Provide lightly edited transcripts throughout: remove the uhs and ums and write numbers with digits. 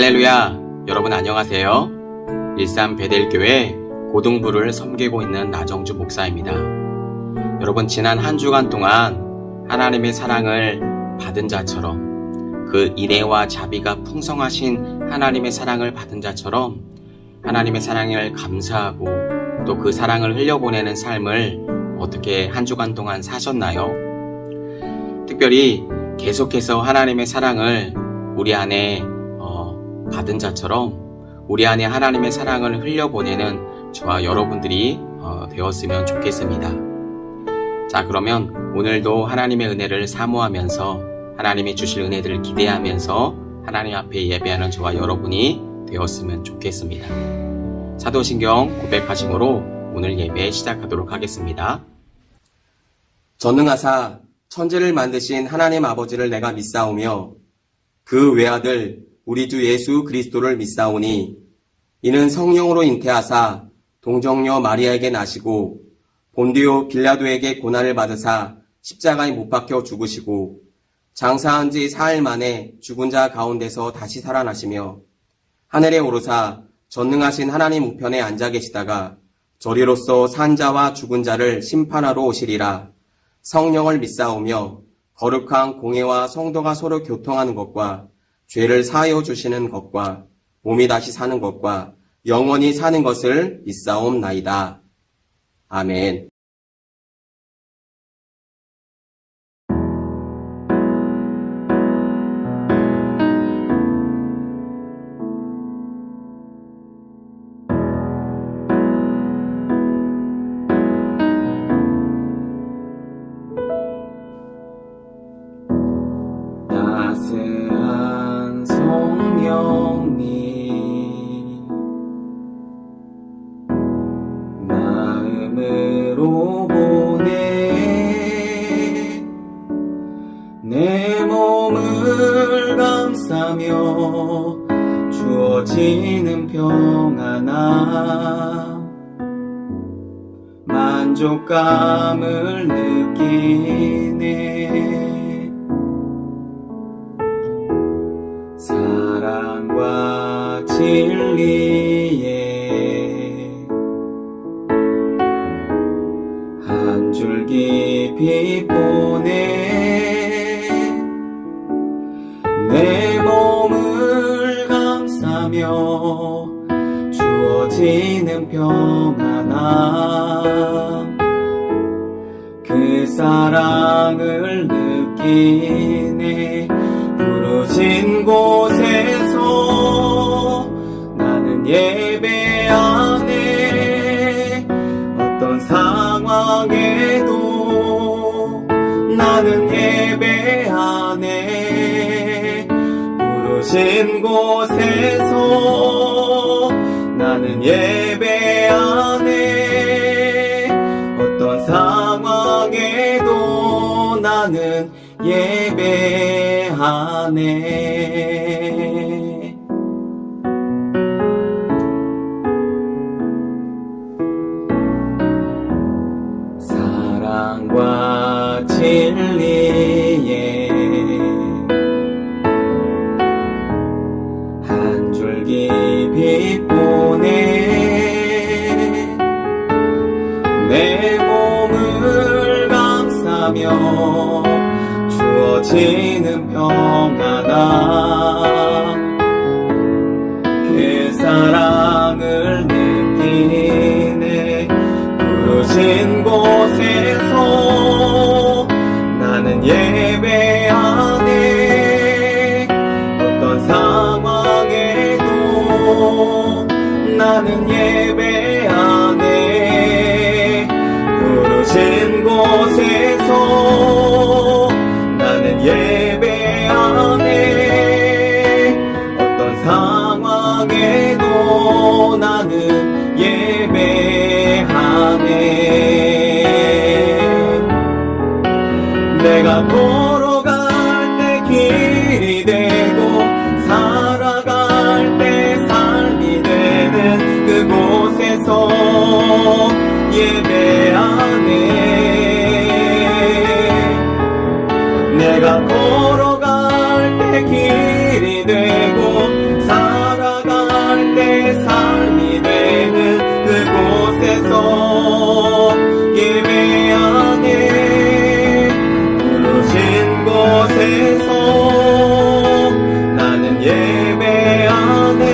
할렐루야! 여러분 안녕하세요. 일산 베델교회 고등부를 섬기고 있는 나정주 목사입니다. 여러분 지난 한 주간 동안 하나님의 사랑을 받은 자처럼 그 인애와 자비가 풍성하신 하나님의 사랑을 받은 자처럼 하나님의 사랑을 감사하고 또 그 사랑을 흘려보내는 삶을 어떻게 한 주간 동안 사셨나요? 특별히 계속해서 하나님의 사랑을 우리 안에 받은 자처럼 우리 안에 하나님의 사랑을 흘려보내는 저와 여러분들이 되었으면 좋겠습니다. 자, 그러면 오늘도 하나님의 은혜를 사모하면서 하나님이 주실 은혜들을 기대하면서 하나님 앞에 예배하는 저와 여러분이 되었으면 좋겠습니다. 사도신경 980으로 오늘 예배 시작하도록 하겠습니다. 전능하사 천지를 만드신 하나님 아버지를 내가 믿사오며 그 외아들 우리 주 예수 그리스도를 믿사오니 이는 성령으로 잉태하사 동정녀 마리아에게 나시고 본디오 빌라도에게 고난을 받으사 십자가에 못 박혀 죽으시고 장사한 지 사흘 만에 죽은 자 가운데서 다시 살아나시며 하늘에 오르사 전능하신 하나님 우편에 앉아 계시다가 저리로서 산 자와 죽은 자를 심판하러 오시리라. 성령을 믿사오며 거룩한 공회와 성도가 서로 교통하는 것과 죄를 사하여 주시는 것과 몸이 다시 사는 것과 영원히 사는 것을 믿사옵나이다. 아멘. 따스한 성령님 마음으로 보내 내 몸을 감싸며 주어지는 평안함 만족감을 느끼네 사랑과 진리에 한 줄기 빛 보내 내 몸을 감싸며 주어지는 평안함 그 사랑을 느끼네 부르신 곳에서 나는 예배하네 어떤 상황에도 나는 예배하네 부르신 곳에서 나는 예배하네 어떤 상황에도 나는 예배하네 사랑과 진리에 한 줄기 빛 보내 내 몸을 감싸며 주어지는 평안함 그 사랑을 느끼네 부르신 곳에서 나는 예배하네 어떤 상황에도 나는 예배하네 부르신 곳에서 나는 예배하네 어떤 상황에도 나는 예배하네 내가 걸어갈 때 길이 되고 살아갈 때 삶이 되는 그곳에서 예배하네 내가 걸어갈 때 길이 되고 곳에서 예배하네. 부르신 곳에서 나는 예배하네.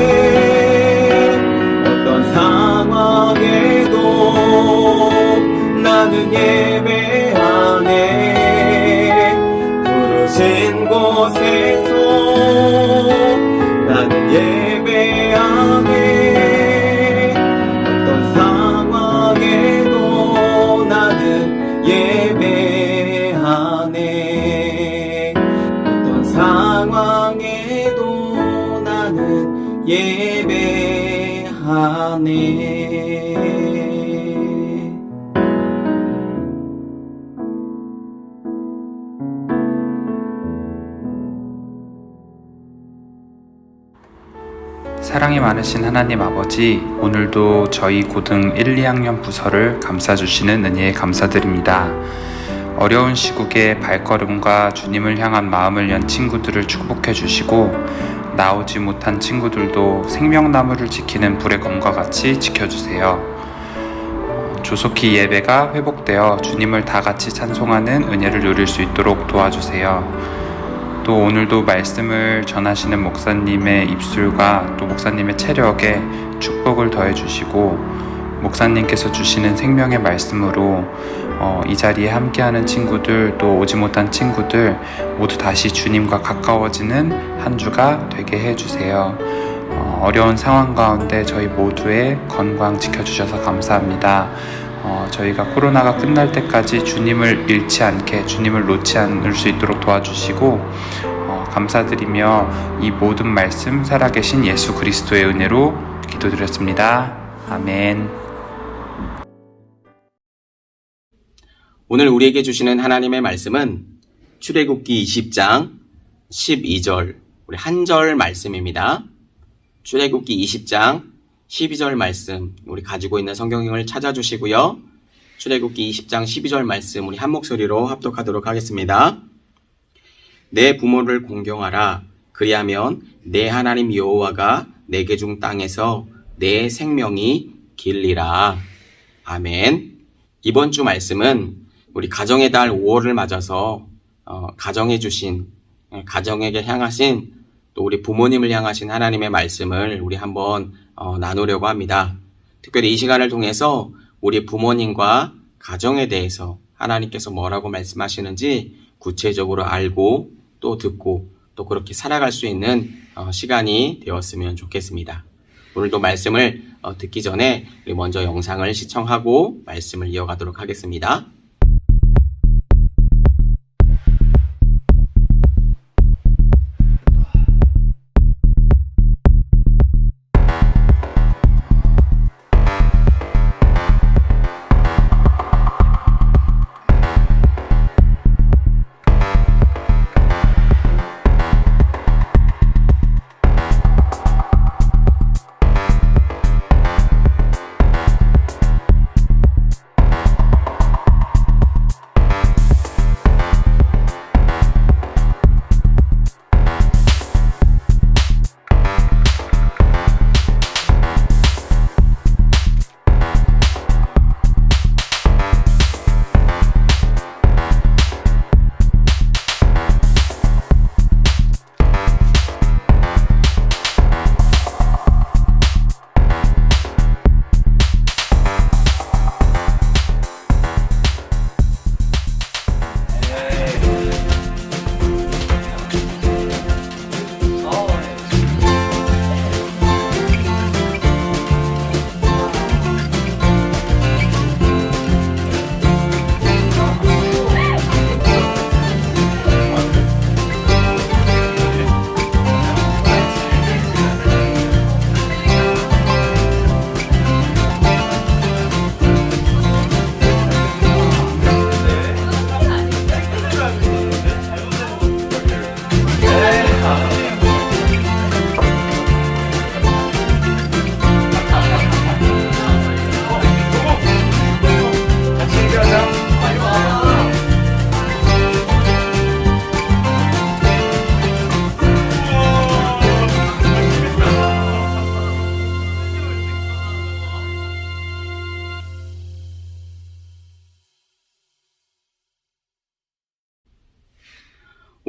어떤 상황에도 나는 예배하네. 부르신 곳에서 나는 예배하네. 어떤 상황에도 나는 예배하네. 어떤 상황에도 나는 예배하네. 사랑이 많으신 하나님 아버지, 오늘도 저희 고등 1, 2학년 부서를 감싸주시는 은혜에 감사드립니다. 어려운 시국에 발걸음과 주님을 향한 마음을 연 친구들을 축복해 주시고, 나오지 못한 친구들도 생명나무를 지키는 불의 검과 같이 지켜주세요. 조속히 예배가 회복되어 주님을 다 같이 찬송하는 은혜를 누릴 수 있도록 도와주세요. 또 오늘도 말씀을 전하시는 목사님의 입술과 또 목사님의 체력에 축복을 더해 주시고, 목사님께서 주시는 생명의 말씀으로 이 자리에 함께하는 친구들, 또 오지 못한 친구들 모두 다시 주님과 가까워지는 한 주가 되게 해주세요. 어려운 상황 가운데 저희 모두의 건강 지켜주셔서 감사합니다. 저희가 코로나가 끝날 때까지 주님을 잃지 않게, 주님을 놓지 않을 수 있도록 도와주시고, 감사드리며 이 모든 말씀 살아계신 예수 그리스도의 은혜로 기도드렸습니다. 아멘. 오늘 우리에게 주시는 하나님의 말씀은 출애굽기 20장 12절, 우리 한 절 말씀입니다. 출애굽기 20장 12절 말씀, 우리 가지고 있는 성경을 찾아주시고요. 출애굽기 20장 12절 말씀 우리 한 목소리로 합독하도록 하겠습니다. 내 부모를 공경하라. 그리하면 내 하나님 여호와가 내게 준 땅에서 내 생명이 길리라. 아멘. 이번 주 말씀은 우리 가정의 달 5월을 맞아서 가정에 주신, 가정에게 향하신, 또 우리 부모님을 향하신 하나님의 말씀을 우리 한번 나누려고 합니다. 특별히 이 시간을 통해서 우리 부모님과 가정에 대해서 하나님께서 뭐라고 말씀하시는지 구체적으로 알고 또 듣고 또 그렇게 살아갈 수 있는 시간이 되었으면 좋겠습니다. 오늘도 말씀을 듣기 전에 우리 먼저 영상을 시청하고 말씀을 이어가도록 하겠습니다.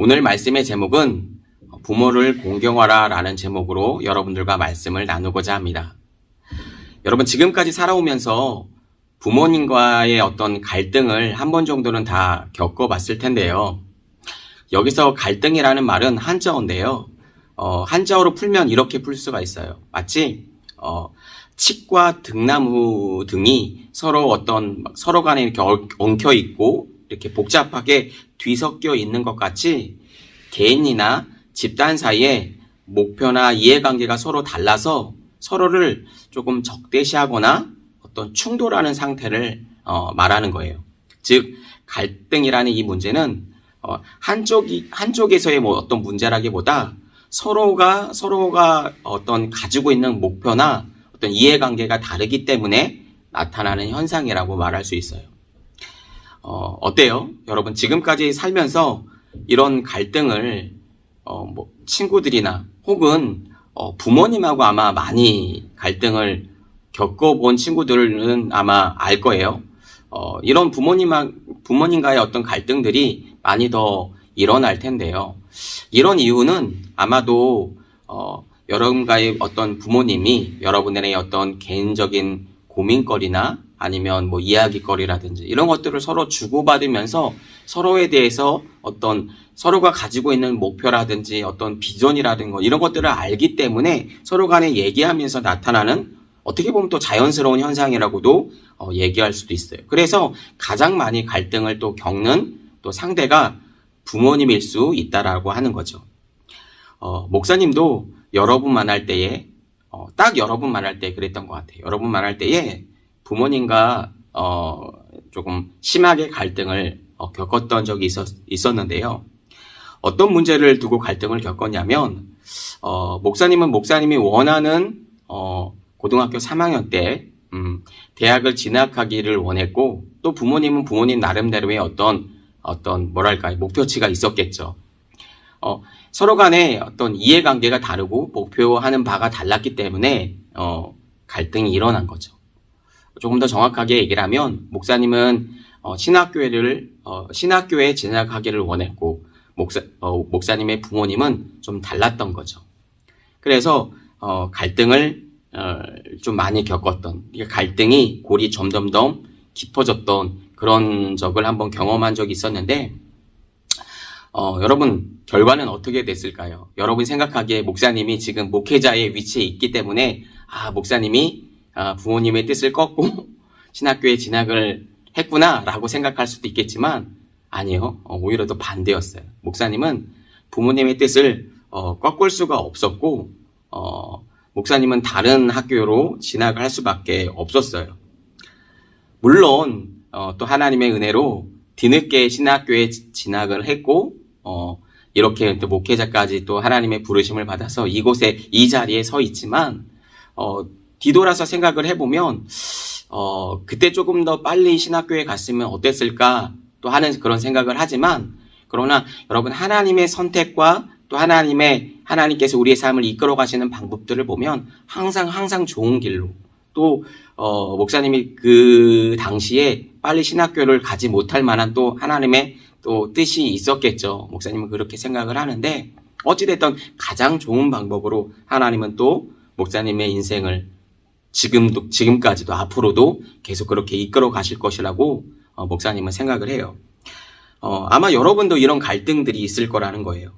오늘 말씀의 제목은 부모를 공경하라 라는 제목으로 여러분들과 말씀을 나누고자 합니다. 여러분, 지금까지 살아오면서 부모님과의 어떤 갈등을 한 번 정도는 다 겪어봤을 텐데요. 여기서 갈등이라는 말은 한자어인데요. 한자어로 풀면 이렇게 풀 수가 있어요. 마치 칡과 등나무 등이 서로 간에 이렇게 엉켜 있고 이렇게 복잡하게 뒤섞여 있는 것 같이 개인이나 집단 사이에 목표나 이해관계가 서로 달라서 서로를 조금 적대시하거나 어떤 충돌하는 상태를 말하는 거예요. 즉, 갈등이라는 이 문제는 한쪽에서의 어떤 문제라기보다 서로가 어떤 가지고 있는 목표나 어떤 이해관계가 다르기 때문에 나타나는 현상이라고 말할 수 있어요. 어때요? 여러분, 지금까지 살면서 이런 갈등을 친구들이나 혹은 부모님하고 아마 많이 갈등을 겪어본 친구들은 아마 알 거예요. 이런 부모님과의 어떤 갈등들이 많이 더 일어날 텐데요. 이런 이유는 아마도 여러분과의 어떤 부모님이 여러분의 어떤 개인적인 고민거리나 아니면 이야기거리라든지 이런 것들을 서로 주고받으면서 서로에 대해서 어떤 서로가 가지고 있는 목표라든지 어떤 비전이라든가 이런 것들을 알기 때문에 서로 간에 얘기하면서 나타나는 어떻게 보면 또 자연스러운 현상이라고도 얘기할 수도 있어요. 그래서 가장 많이 갈등을 또 겪는 또 상대가 부모님일 수 있다라고 하는 거죠. 목사님도 여러분 만날 때에 딱 여러분 만날 때 그랬던 것 같아요. 여러분 만날 때에 부모님과 조금 심하게 갈등을 겪었던 적이 있었는데요. 어떤 문제를 두고 갈등을 겪었냐면 목사님이 원하는 고등학교 3학년 때 대학을 진학하기를 원했고, 또 부모님은 부모님 나름대로의 어떤 목표치가 있었겠죠. 서로 간에 어떤 이해관계가 다르고 목표하는 바가 달랐기 때문에 갈등이 일어난 거죠. 조금 더 정확하게 얘기를 하면 목사님은 신학교에 진학하기를 원했고 목사님의 부모님은 좀 달랐던 거죠. 그래서 갈등을 좀 많이 겪었던, 갈등이 골이 점점 더 깊어졌던 그런 적을 한번 경험한 적이 있었는데, 여러분, 결과는 어떻게 됐을까요? 여러분이 생각하기에 목사님이 지금 목회자의 위치에 있기 때문에 목사님이 부모님의 뜻을 꺾고 신학교에 진학을 했구나 라고 생각할 수도 있겠지만 아니요. 오히려 더 반대였어요. 목사님은 부모님의 뜻을 꺾을 수가 없었고 목사님은 다른 학교로 진학을 할 수밖에 없었어요. 물론 또 하나님의 은혜로 뒤늦게 신학교에 진학을 했고 이렇게 또 목회자까지 또 하나님의 부르심을 받아서 이 자리에 서 있지만 뒤돌아서 생각을 해보면 그때 조금 더 빨리 신학교에 갔으면 어땠을까 또 하는 그런 생각을 하지만, 그러나 여러분, 하나님의 선택과 또 하나님께서 우리의 삶을 이끌어 가시는 방법들을 보면 항상 좋은 길로, 또 목사님이 그 당시에 빨리 신학교를 가지 못할 만한 또 하나님의 또 뜻이 있었겠죠. 목사님은 그렇게 생각을 하는데, 어찌됐든 가장 좋은 방법으로 하나님은 또 목사님의 인생을 지금까지도 앞으로도 계속 그렇게 이끌어 가실 것이라고 목사님은 생각을 해요. 아마 여러분도 이런 갈등들이 있을 거라는 거예요.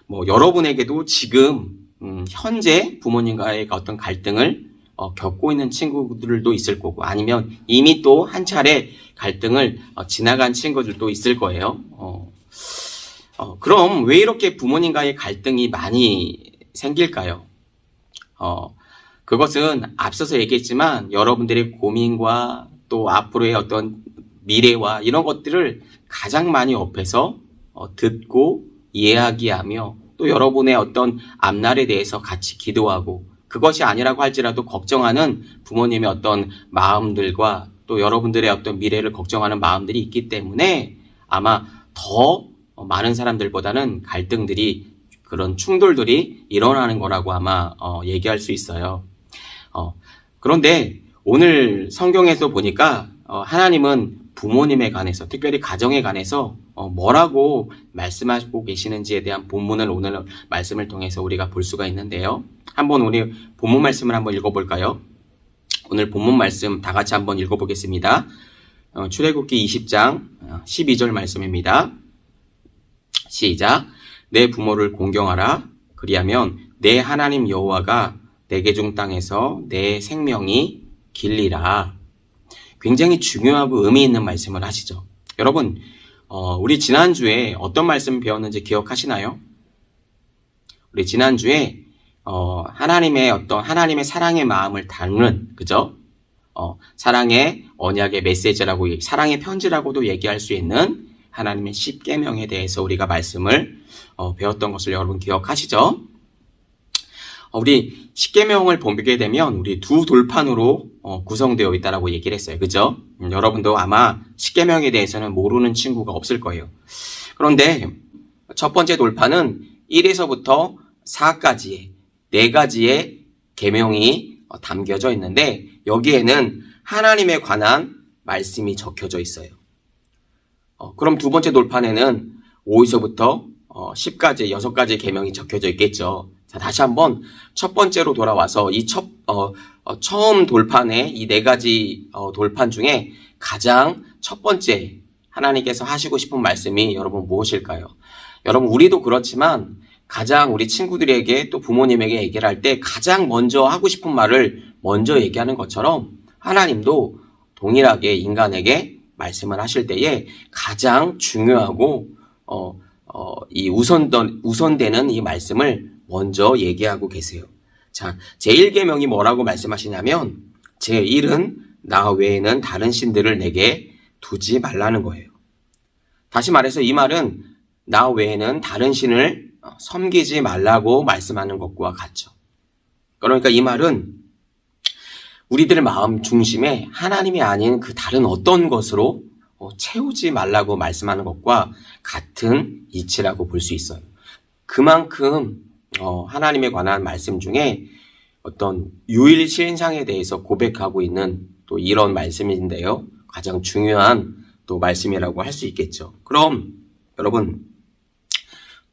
여러분에게도 지금 현재 부모님과의 어떤 갈등을 겪고 있는 친구들도 있을 거고, 아니면 이미 또 한 차례 갈등을 지나간 친구들도 있을 거예요. 그럼 왜 이렇게 부모님과의 갈등이 많이 생길까요? 그것은 앞서서 얘기했지만 여러분들의 고민과 또 앞으로의 어떤 미래와 이런 것들을 가장 많이 옆에서 듣고 이야기하며 또 여러분의 어떤 앞날에 대해서 같이 기도하고, 그것이 아니라고 할지라도 걱정하는 부모님의 어떤 마음들과 또 여러분들의 어떤 미래를 걱정하는 마음들이 있기 때문에 아마 더 많은 사람들보다는 갈등들이, 그런 충돌들이 일어나는 거라고 아마 얘기할 수 있어요. 그런데 오늘 성경에서 보니까 하나님은 부모님에 관해서, 특별히 가정에 관해서 뭐라고 말씀하고 계시는지에 대한 본문을 오늘 말씀을 통해서 우리가 볼 수가 있는데요. 한번 우리 본문 말씀을 한번 읽어볼까요? 오늘 본문 말씀 다 같이 한번 읽어보겠습니다. 출애굽기 20장 12절 말씀입니다. 시작. 내 부모를 공경하라. 그리하면 내 하나님 여호와가 내게 준 땅에서 내 생명이 길리라. 굉장히 중요하고 의미 있는 말씀을 하시죠. 여러분, 우리 지난주에 어떤 말씀 배웠는지 기억하시나요? 우리 지난주에 하나님의 사랑의 마음을 담는, 그죠? 사랑의 언약의 메시지라고, 사랑의 편지라고도 얘기할 수 있는 하나님의 10계명에 대해서 우리가 말씀을 배웠던 것을 여러분 기억하시죠? 우리 10계명을 보게 되면 우리 두 돌판으로 구성되어 있다라고 얘기를 했어요. 그죠? 여러분도 아마 10계명에 대해서는 모르는 친구가 없을 거예요. 그런데 첫 번째 돌판은 1에서부터 4까지의 4가지의 계명이 담겨져 있는데 여기에는 하나님에 관한 말씀이 적혀져 있어요. 그럼 두 번째 돌판에는 5에서부터 10까지 6가지의 계명이 적혀져 있겠죠. 자, 다시 한번 첫 번째로 돌아와서 이 처음 돌판의 이 4가지 돌판 중에 가장 첫 번째 하나님께서 하시고 싶은 말씀이 여러분 무엇일까요? 여러분, 우리도 그렇지만 가장 우리 친구들에게 또 부모님에게 얘기를 할 때 가장 먼저 하고 싶은 말을 먼저 얘기하는 것처럼 하나님도 동일하게 인간에게 말씀을 하실 때에 가장 중요하고 이 우선되는 이 말씀을 먼저 얘기하고 계세요. 자, 제1계명이 뭐라고 말씀하시냐면 제1은 나 외에는 다른 신들을 내게 두지 말라는 거예요. 다시 말해서 이 말은 나 외에는 다른 신을 섬기지 말라고 말씀하는 것과 같죠. 그러니까 이 말은 우리들 마음 중심에 하나님이 아닌 그 다른 어떤 것으로 채우지 말라고 말씀하는 것과 같은 이치라고 볼 수 있어요. 그만큼 하나님에 관한 말씀 중에 어떤 유일신상에 대해서 고백하고 있는 또 이런 말씀인데요. 가장 중요한 또 말씀이라고 할 수 있겠죠. 그럼 여러분,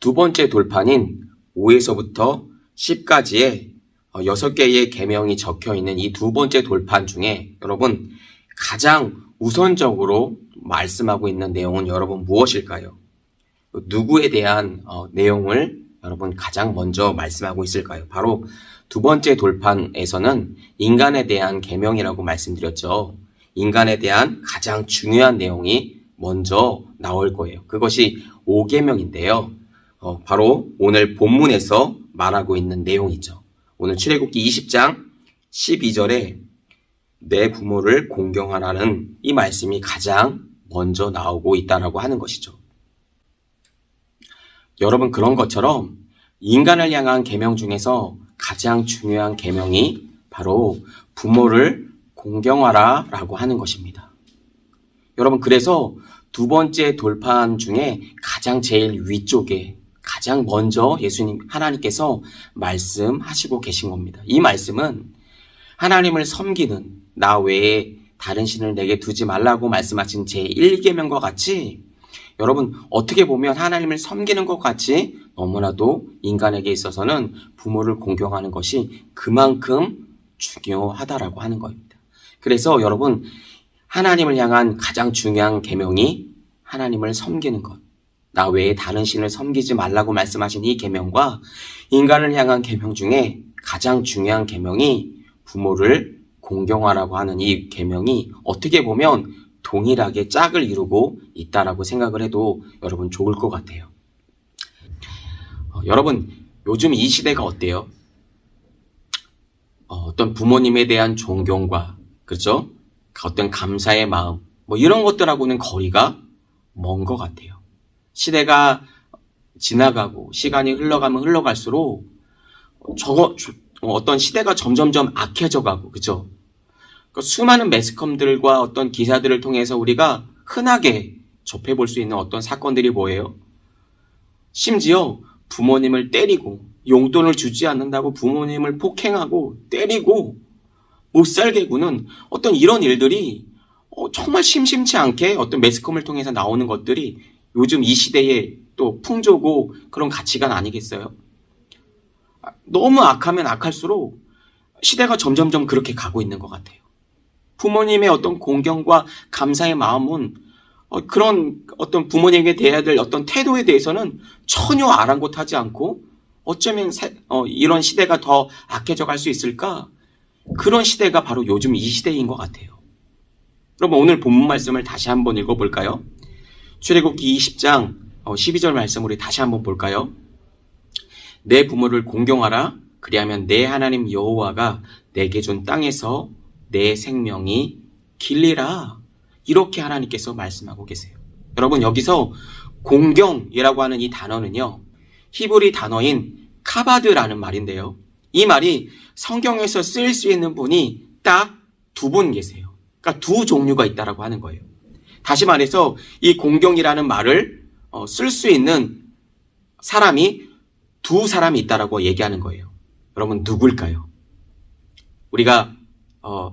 두 번째 돌판인 5에서부터 10까지의 6개의 계명이 적혀 있는 이 두 번째 돌판 중에 여러분 가장 우선적으로 말씀하고 있는 내용은 여러분 무엇일까요? 누구에 대한 내용을 여러분 가장 먼저 말씀하고 있을까요? 바로 두 번째 돌판에서는 인간에 대한 계명이라고 말씀드렸죠. 인간에 대한 가장 중요한 내용이 먼저 나올 거예요. 그것이 5계명인데요. 바로 오늘 본문에서 말하고 있는 내용이죠. 오늘 출애굽기 20장 12절에 내 부모를 공경하라는 이 말씀이 가장 먼저 나오고 있다라고 하는 것이죠. 여러분, 그런 것처럼 인간을 향한 계명 중에서 가장 중요한 계명이 바로 부모를 공경하라라고 하는 것입니다. 여러분, 그래서 두 번째 돌판 중에 가장 제일 위쪽에 가장 먼저 하나님께서 말씀하시고 계신 겁니다. 이 말씀은 하나님을 섬기는 나 외에 다른 신을 내게 두지 말라고 말씀하신 제1계명과 같이 여러분 어떻게 보면 하나님을 섬기는 것 같이 너무나도 인간에게 있어서는 부모를 공경하는 것이 그만큼 중요하다라고 하는 겁니다. 그래서 여러분 하나님을 향한 가장 중요한 계명이 하나님을 섬기는 것, 나 외에 다른 신을 섬기지 말라고 말씀하신 이 계명과 인간을 향한 계명 중에 가장 중요한 계명이 부모를 공경하라고 하는 이 계명이 어떻게 보면 동일하게 짝을 이루고 있다라고 생각을 해도 여러분 좋을 것 같아요. 여러분 요즘 이 시대가 어때요? 어떤 부모님에 대한 존경과 그렇죠? 어떤 감사의 마음 뭐 이런 것들하고는 거리가 먼 것 같아요. 시대가 지나가고 시간이 흘러가면 흘러갈수록 어떤 시대가 점점점 악해져 가고 그죠? 그러니까 수많은 매스컴들과 어떤 기사들을 통해서 우리가 흔하게 접해볼 수 있는 어떤 사건들이 뭐예요? 심지어 부모님을 때리고 용돈을 주지 않는다고 부모님을 폭행하고 때리고 못살게 구는 어떤 이런 일들이 정말 심심치 않게 어떤 매스컴을 통해서 나오는 것들이 요즘 이 시대의 또 풍조고 그런 가치관 아니겠어요? 너무 악하면 악할수록 시대가 점점점 그렇게 가고 있는 것 같아요. 부모님의 어떤 공경과 감사의 마음은 그런 어떤 부모님에게 대해야 될 어떤 태도에 대해서는 전혀 아랑곳하지 않고 어쩌면 이런 시대가 더 악해져 갈 수 있을까? 그런 시대가 바로 요즘 이 시대인 것 같아요. 그럼 오늘 본문 말씀을 다시 한번 읽어볼까요? 출애굽기 20장 12절 말씀 우리 다시 한번 볼까요? 내 부모를 공경하라. 그리하면 내 하나님 여호와가 내게 준 땅에서 내 생명이 길리라. 이렇게 하나님께서 말씀하고 계세요. 여러분, 여기서 공경이라고 하는 이 단어는요, 히브리 단어인 카바드라는 말인데요. 이 말이 성경에서 쓰일 수 있는 분이 딱 두 분 계세요. 그러니까 두 종류가 있다라고 하는 거예요. 다시 말해서 이 공경이라는 말을 쓸 수 있는 사람이 두 사람이 있다라고 얘기하는 거예요. 여러분, 누굴까요? 우리가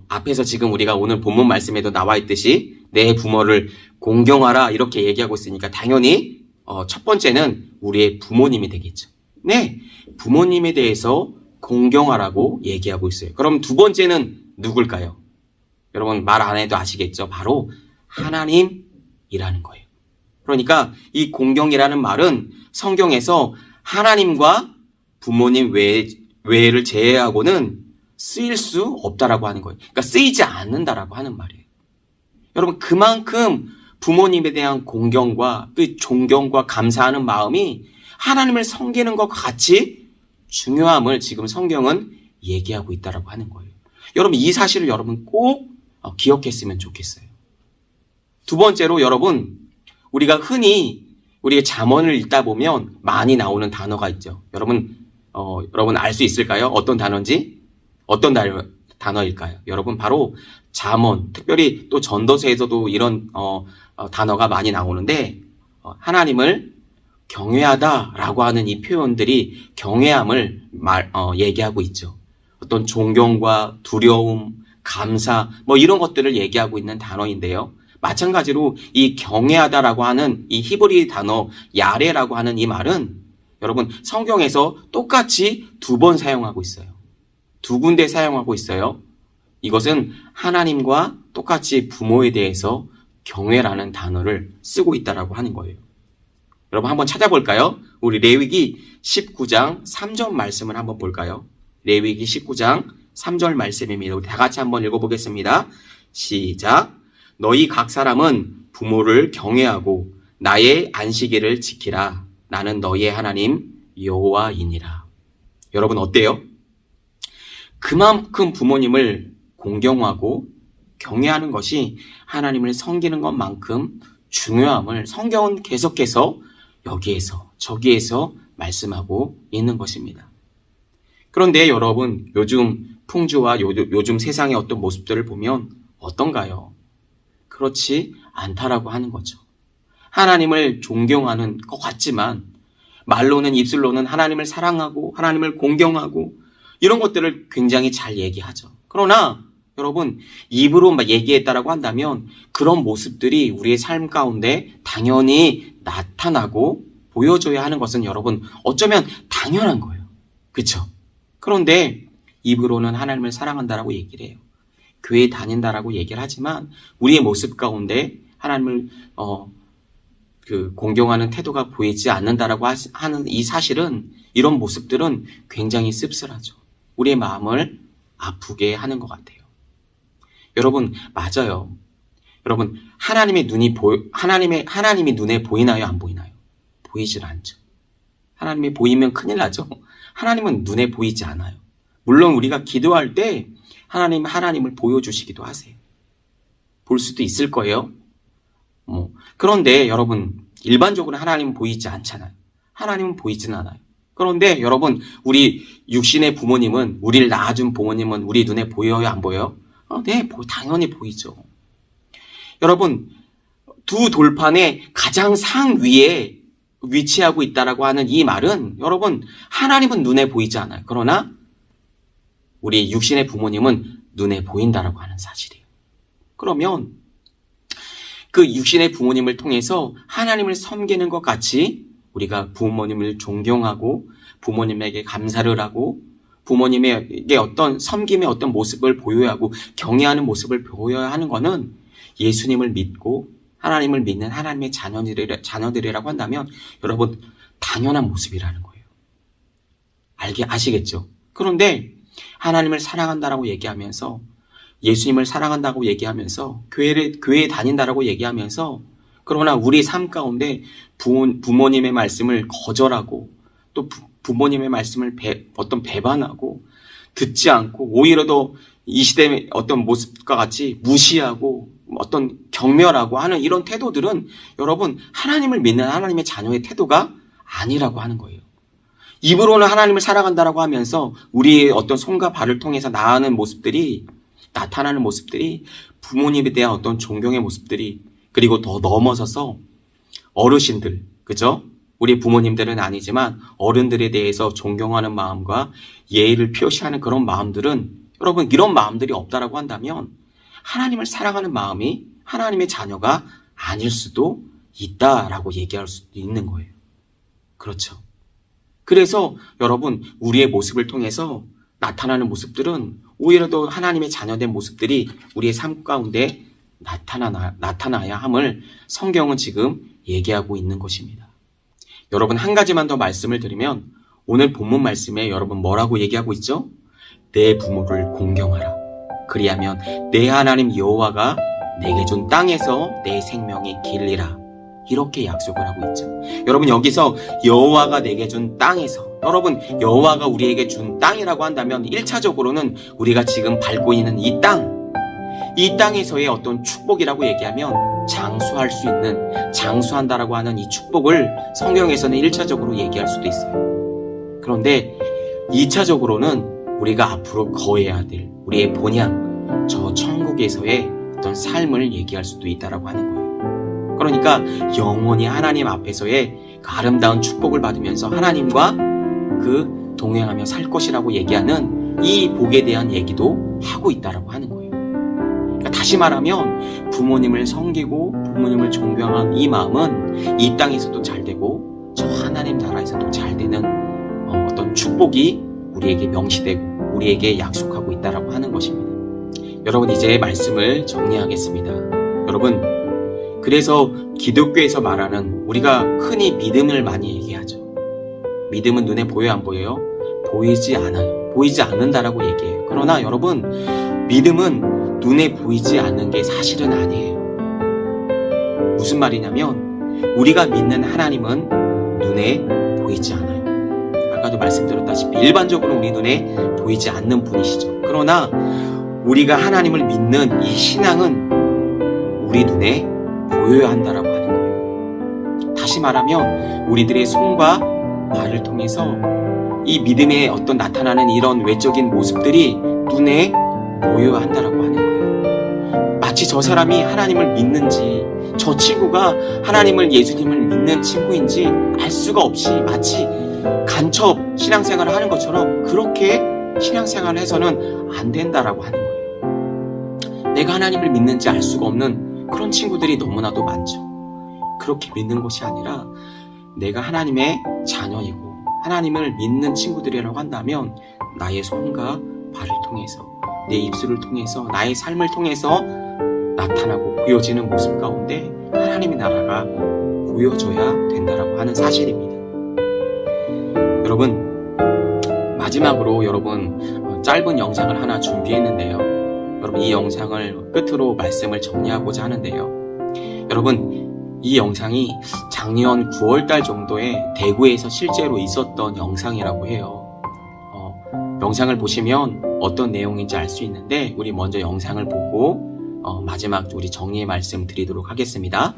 앞에서 지금 우리가 오늘 본문 말씀에도 나와 있듯이 내 부모를 공경하라 이렇게 얘기하고 있으니까 당연히 첫 번째는 우리의 부모님이 되겠죠. 네, 부모님에 대해서 공경하라고 얘기하고 있어요. 그럼 두 번째는 누굴까요? 여러분, 말 안 해도 아시겠죠? 바로 하나님이라는 거예요. 그러니까 이 공경이라는 말은 성경에서 하나님과 부모님 외를 제외하고는 쓰일 수 없다라고 하는 거예요. 그러니까 쓰이지 않는다라고 하는 말이에요. 여러분, 그만큼 부모님에 대한 공경과 그 존경과 감사하는 마음이 하나님을 섬기는 것과 같이 중요함을 지금 성경은 얘기하고 있다라고 하는 거예요. 여러분, 이 사실을 여러분 꼭 기억했으면 좋겠어요. 두 번째로 여러분, 우리가 흔히 우리의 잠언을 읽다 보면 많이 나오는 단어가 있죠. 여러분 알 수 있을까요? 어떤 단어인지? 어떤 단어일까요? 여러분, 바로 잠언, 특별히 또 전도서에서도 이런 단어가 많이 나오는데 하나님을 경외하다라고 하는 이 표현들이 경외함을 얘기하고 있죠. 어떤 존경과 두려움, 감사, 이런 것들을 얘기하고 있는 단어인데요. 마찬가지로 이 경외하다라고 하는 이 히브리 단어 야레라고 하는 이 말은 여러분 성경에서 똑같이 두 번 사용하고 있어요. 두 군데 사용하고 있어요. 이것은 하나님과 똑같이 부모에 대해서 경외라는 단어를 쓰고 있다라고 하는 거예요. 여러분 한번 찾아볼까요? 우리 레위기 19장 3절 말씀을 한번 볼까요? 레위기 19장 3절 말씀입니다. 우리 다 같이 한번 읽어보겠습니다. 시작. 너희 각 사람은 부모를 경외하고 나의 안식일을 지키라. 나는 너희의 하나님 여호와이니라. 여러분 어때요? 그만큼 부모님을 공경하고 경외하는 것이 하나님을 섬기는 것만큼 중요함을 성경은 계속해서 여기에서 저기에서 말씀하고 있는 것입니다. 그런데 여러분, 요즘 풍조와 요즘 세상의 어떤 모습들을 보면 어떤가요? 그렇지 않다라고 하는 거죠. 하나님을 존경하는 것 같지만 말로는 입술로는 하나님을 사랑하고 하나님을 공경하고 이런 것들을 굉장히 잘 얘기하죠. 그러나 여러분, 입으로 얘기했다라고 한다면 그런 모습들이 우리의 삶 가운데 당연히 나타나고 보여줘야 하는 것은 여러분 어쩌면 당연한 거예요. 그렇죠? 그런데 입으로는 하나님을 사랑한다라고 얘기를 해요. 교회 다닌다라고 얘기를 하지만 우리의 모습 가운데 하나님을 공경하는 태도가 보이지 않는다라고 하는 이 사실은, 이런 모습들은 굉장히 씁쓸하죠. 우리의 마음을 아프게 하는 것 같아요. 여러분, 맞아요. 여러분, 하나님이 눈에 보이나요? 안 보이나요? 보이질 않죠. 하나님이 보이면 큰일 나죠. 하나님은 눈에 보이지 않아요. 물론 우리가 기도할 때 하나님을 보여주시기도 하세요. 볼 수도 있을 거예요. 그런데 여러분, 일반적으로 하나님은 보이지 않잖아요. 하나님은 보이진 않아요. 그런데 여러분, 우리 육신의 부모님은, 우리를 낳아준 부모님은 우리 눈에 보여요? 안 보여요? 네, 당연히 보이죠. 여러분, 두 돌판의 가장 상위에 위치하고 있다라고 하는 이 말은 여러분, 하나님은 눈에 보이지 않아요. 그러나 우리 육신의 부모님은 눈에 보인다라고 하는 사실이에요. 그러면 그 육신의 부모님을 통해서 하나님을 섬기는 것 같이 우리가 부모님을 존경하고 부모님에게 감사를 하고 부모님에게 어떤 섬김의 어떤 모습을 보여야 하고 경외하는 모습을 보여야 하는 것은 예수님을 믿고 하나님을 믿는 하나님의 자녀들이라고 한다면 여러분 당연한 모습이라는 거예요. 아시겠죠? 그런데 하나님을 사랑한다라고 얘기하면서 예수님을 사랑한다고 얘기하면서 교회에 다닌다라고 얘기하면서 그러나 우리 삶 가운데 부모님의 말씀을 거절하고 또 부모님의 말씀을 배반하고 듣지 않고 오히려 더 이 시대의 어떤 모습과 같이 무시하고 어떤 경멸하고 하는 이런 태도들은 여러분 하나님을 믿는 하나님의 자녀의 태도가 아니라고 하는 거예요. 입으로는 하나님을 사랑한다라고 하면서 우리의 어떤 손과 발을 통해서 나타나는 모습들이 부모님에 대한 어떤 존경의 모습들이 그리고 더 넘어서서 어르신들, 그죠? 우리 부모님들은 아니지만 어른들에 대해서 존경하는 마음과 예의를 표시하는 그런 마음들은 여러분 이런 마음들이 없다라고 한다면 하나님을 사랑하는 마음이 하나님의 자녀가 아닐 수도 있다라고 얘기할 수도 있는 거예요. 그렇죠. 그래서 여러분 우리의 모습을 통해서 나타나는 모습들은 오히려 더 하나님의 자녀된 모습들이 우리의 삶 가운데 나타나야 함을 성경은 지금 얘기하고 있는 것입니다. 여러분 한 가지만 더 말씀을 드리면 오늘 본문 말씀에 여러분 뭐라고 얘기하고 있죠? 내 부모를 공경하라. 그리하면 내 하나님 여호와가 내게 준 땅에서 내 생명이 길리라. 이렇게 약속을 하고 있죠. 여러분 여기서 여호와가 내게 준 땅에서 여러분 여호와가 우리에게 준 땅이라고 한다면 1차적으로는 우리가 지금 밟고 있는 이 땅에서의 어떤 축복이라고 얘기하면 장수할 수 있는 장수한다라고 하는 이 축복을 성경에서는 1차적으로 얘기할 수도 있어요. 그런데 2차적으로는 우리가 앞으로 거해야 될 우리의 본향 저 천국에서의 어떤 삶을 얘기할 수도 있다라고 하는 거예요. 그러니까 영원히 하나님 앞에서의 그 아름다운 축복을 받으면서 하나님과 그 동행하며 살 것이라고 얘기하는 이 복에 대한 얘기도 하고 있다라고 하는 거예요. 그러니까 다시 말하면 부모님을 섬기고 부모님을 존경한 이 마음은 이 땅에서도 잘 되고 저 하나님 나라에서도 잘 되는 어떤 축복이 우리에게 명시되고 우리에게 약속하고 있다라고 하는 것입니다. 여러분 이제 말씀을 정리하겠습니다. 여러분 그래서 기독교에서 말하는 우리가 흔히 믿음을 많이 얘기하죠. 믿음은 눈에 보여요 안 보여요? 보이지 않아요. 보이지 않는다라고 얘기해요. 그러나 여러분 믿음은 눈에 보이지 않는 게 사실은 아니에요. 무슨 말이냐면 우리가 믿는 하나님은 눈에 보이지 않아요. 아까도 말씀드렸다시피 일반적으로 우리 눈에 보이지 않는 분이시죠. 그러나 우리가 하나님을 믿는 이 신앙은 우리 눈에 보여야 한다라고 하는 거예요. 다시 말하면 우리들의 손과 발을 통해서 이 믿음의 어떤 나타나는 이런 외적인 모습들이 눈에 보여야 한다라고 하는 거예요. 마치 저 사람이 하나님을 믿는지 저 친구가 하나님을 예수님을 믿는 친구인지 알 수가 없이 마치 간첩 신앙생활을 하는 것처럼 그렇게 신앙생활을 해서는 안 된다라고 하는 거예요. 내가 하나님을 믿는지 알 수가 없는 그런 친구들이 너무나도 많죠. 그렇게 믿는 것이 아니라 내가 하나님의 자녀이고 하나님을 믿는 친구들이라고 한다면 나의 손과 발을 통해서 내 입술을 통해서 나의 삶을 통해서 나타나고 보여지는 모습 가운데 하나님의 나라가 보여져야 된다라고 하는 사실입니다. 여러분 마지막으로 여러분 짧은 영상을 하나 준비했는데요. 여러분 이 영상을 끝으로 말씀을 정리하고자 하는데요. 여러분 이 영상이 작년 9월달 정도에 대구에서 실제로 있었던 영상이라고 해요. 영상을 보시면 어떤 내용인지 알 수 있는데 우리 먼저 영상을 보고 마지막 우리 정리의 말씀 드리도록 하겠습니다.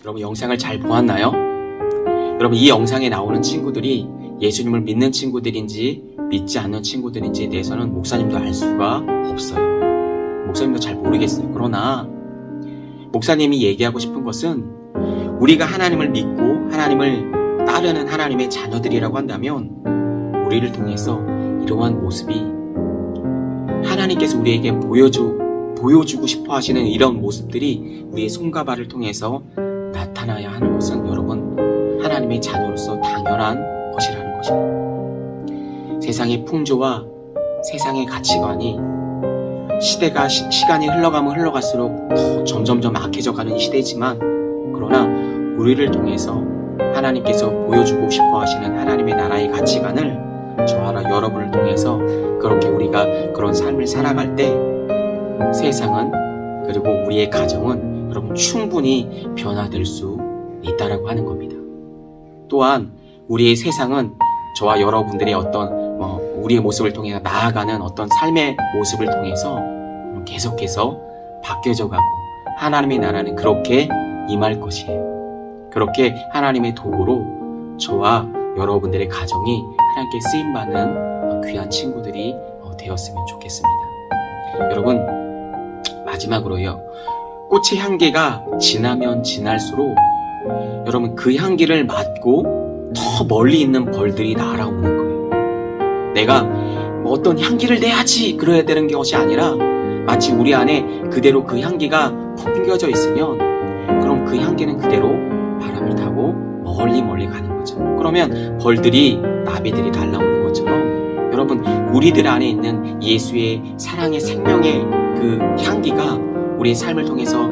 여러분 영상을 잘 보았나요? 여러분 이 영상에 나오는 친구들이 예수님을 믿는 친구들인지 믿지 않는 친구들인지에 대해서는 목사님도 알 수가 없어요. 목사님도 잘 모르겠어요. 그러나 목사님이 얘기하고 싶은 것은 우리가 하나님을 믿고 하나님을 따르는 하나님의 자녀들이라고 한다면 우리를 통해서 이러한 모습이 하나님께서 우리에게 보여주고 싶어 하시는 이런 모습들이 우리의 손과 발을 통해서 나타나야 하는 것은 여러분 하나님의 자녀로서 당연한 것이라는 것입니다. 세상의 풍조와 세상의 가치관이 시간이 흘러가면 흘러갈수록 더 점점점 악해져 가는 시대지만 그러나 우리를 통해서 하나님께서 보여주고 싶어 하시는 하나님의 나라의 가치관을 저와 여러분을 통해서 그렇게 우리가 그런 삶을 살아갈 때 세상은 그리고 우리의 가정은 여러분 충분히 변화될 수 있다라고 하는 겁니다. 또한 우리의 세상은 저와 여러분들의 어떤 우리의 모습을 통해 나아가는 어떤 삶의 모습을 통해서 계속해서 바뀌어져 가고 하나님의 나라는 그렇게 임할 것이에요. 그렇게 하나님의 도구로 저와 여러분들의 가정이 하나님께 쓰임받는 귀한 친구들이 되었으면 좋겠습니다. 여러분 마지막으로요. 꽃의 향기가 진하면 진할수록 여러분 그 향기를 맡고 더 멀리 있는 벌들이 날아오는 거예요. 내가 어떤 향기를 내야지 그래야 되는 것이 아니라 마치 우리 안에 그대로 그 향기가 풍겨져 있으면 그럼 그 향기는 그대로 바람을 타고 멀리 가는 거죠. 그러면 벌들이 나비들이 날아오는 것처럼 여러분 우리들 안에 있는 예수의 사랑의 생명의 그 향기가 우리의 삶을 통해서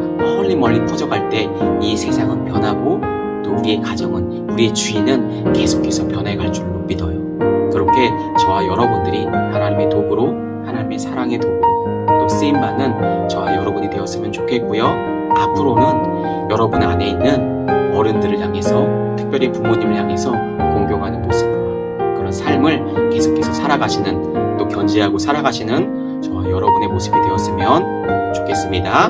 멀리 퍼져갈 때 이 세상은 변하고 또 우리의 가정은 우리의 주인은 계속해서 변해갈 줄로 믿어요. 그렇게 저와 여러분들이 하나님의 도구로 하나님의 사랑의 도구로 또 쓰임받는 저와 여러분이 되었으면 좋겠고요. 앞으로는 여러분 안에 있는 어른들을 향해서 특별히 부모님을 향해서 공경하는 모습과 그런 삶을 계속해서 살아가시는 또 견지하고 살아가시는 저와 여러분의 모습이 되었으면 좋겠습니다.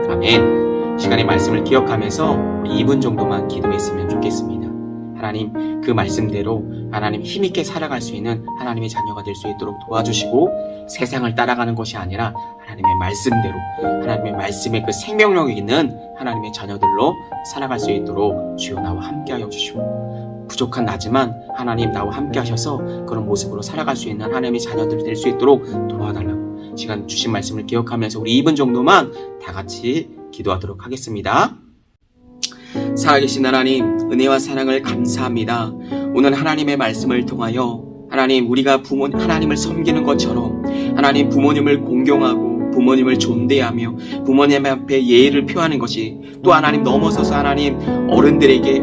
아멘. 시간의 말씀을 기억하면서 우리 2분 정도만 기도했으면 좋겠습니다. 하나님 그 말씀대로 하나님 힘있게 살아갈 수 있는 하나님의 자녀가 될 수 있도록 도와주시고 세상을 따라가는 것이 아니라 하나님의 말씀대로 하나님의 말씀에 그 생명력이 있는 하나님의 자녀들로 살아갈 수 있도록 주여 나와 함께하여 주시고 부족한 나지만 하나님 나와 함께 하셔서 그런 모습으로 살아갈 수 있는 하나님의 자녀들 될 수 있도록 도와달라고 시간 주신 말씀을 기억하면서 우리 2분 정도만 다 같이 기도하도록 하겠습니다. 살아계신 하나님 은혜와 사랑을 감사합니다. 오늘 하나님의 말씀을 통하여 하나님 우리가 하나님을 섬기는 것처럼 하나님 부모님을 공경하고 부모님을 존대하며 부모님 앞에 예의를 표하는 것이 또 하나님 넘어서서 하나님 어른들에게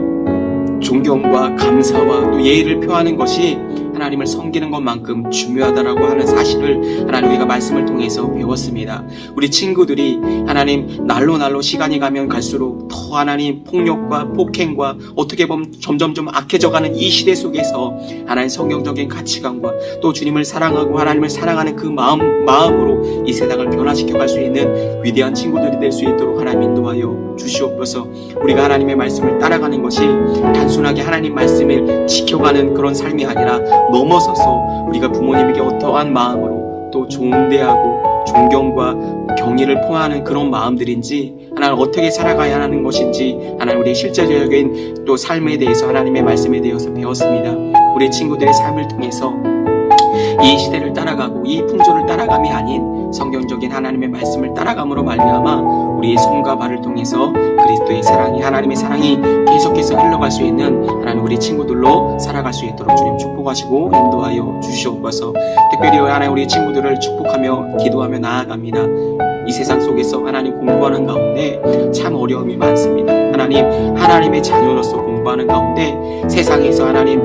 존경과 감사와 또 예의를 표하는 것이 하나님을 섬기는 것만큼 중요하다라고 하는 사실을 하나님 우리가 말씀을 통해서 배웠습니다. 우리 친구들이 하나님 날로 시간이 가면 갈수록 더 하나님 폭력과 폭행과 어떻게 보면 점점점 악해져가는 이 시대 속에서 하나님 성경적인 가치관과 또 주님을 사랑하고 하나님을 사랑하는 그 마음으로 이 세상을 변화시켜 갈 수 있는 위대한 친구들이 될 수 있도록 하나님 인도하여 주시옵소서. 우리가 하나님의 말씀을 따라가는 것이 단순하게 하나님 말씀을 지켜가는 그런 삶이 아니라 넘어서서 우리가 부모님에게 어떠한 마음으로 또 존대하고 존경과 경의를 포함하는 그런 마음들인지 하나님 어떻게 살아가야 하는 것인지 하나님 우리의 실제적인 또 삶에 대해서 하나님의 말씀에 대해서 배웠습니다. 우리 친구들의 삶을 통해서 이 시대를 따라가고 이 풍조를 따라감이 아닌 성경적인 하나님의 말씀을 따라감으로 말미암아 우리의 손과 발을 통해서 그리스도의 사랑이 하나님의 사랑이 계속해서 흘러갈 수 있는 하나님 우리 친구들로 살아갈 수 있도록 주님 축복하시고 인도하여 주시옵소서. 특별히 하나님 우리 친구들을 축복하며 기도하며 나아갑니다. 이 세상 속에서 하나님 공부하는 가운데 참 어려움이 많습니다. 하나님의 자녀로서 공부하는 가운데 세상에서 하나님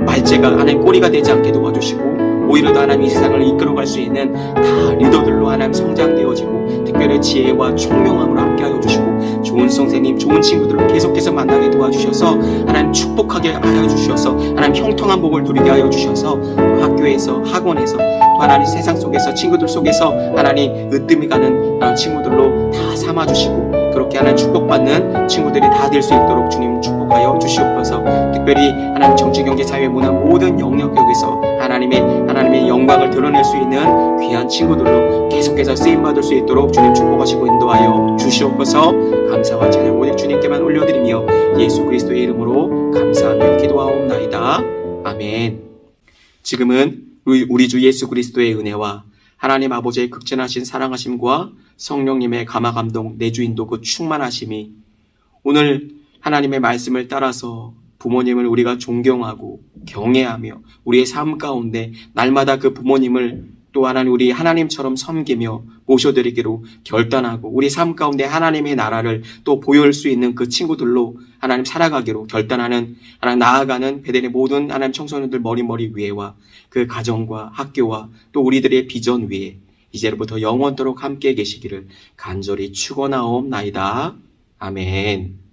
말재가 하나님 꼬리가 되지 않게 도와주시고 오히려 더 하나님 이 세상을 이끌어갈 수 있는 다 리더들로 하나님 성장되어지고 특별히 지혜와 총명함으로 함께하여 주시고 좋은 선생님 좋은 친구들을 계속해서 만나게 도와주셔서 하나님 축복하게 하여 주셔서 하나님 형통한 복을 누리게 하여 주셔서 학교에서 학원에서 또 하나님 세상 속에서 친구들 속에서 하나님 으뜸이 가는 친구들로 다 삼아주시고 그렇게 하나님 축복받는 친구들이 다 될 수 있도록 주님 축복하여 주시옵소서. 특별히 하나님 정치, 경제, 사회, 문화 모든 영역에서 하나님의 영광을 드러낼 수 있는 귀한 친구들로 계속해서 쓰임받을 수 있도록 주님 축복하시고 인도하여 주시옵소서. 감사와 찬양 오직 주님께만 올려드리며 예수 그리스도의 이름으로 감사하며 기도하옵나이다. 아멘. 지금은 우리 주 예수 그리스도의 은혜와 하나님 아버지의 극진하신 사랑하심과 성령님의 감화감동 내주인도 그 충만하심이 오늘 하나님의 말씀을 따라서 부모님을 우리가 존경하고 경외하며 우리의 삶 가운데 날마다 그 부모님을 또 우리 하나님처럼 섬기며 모셔드리기로 결단하고 우리 삶 가운데 하나님의 나라를 또 보여줄 수 있는 그 친구들로 하나님 살아가기로 결단하는 하나님 나아가는 베델의 모든 하나님 청소년들 머리 위에와 그 가정과 학교와 또 우리들의 비전 위에 이제로부터 영원토록 함께 계시기를 간절히 축원하옵나이다. 아멘.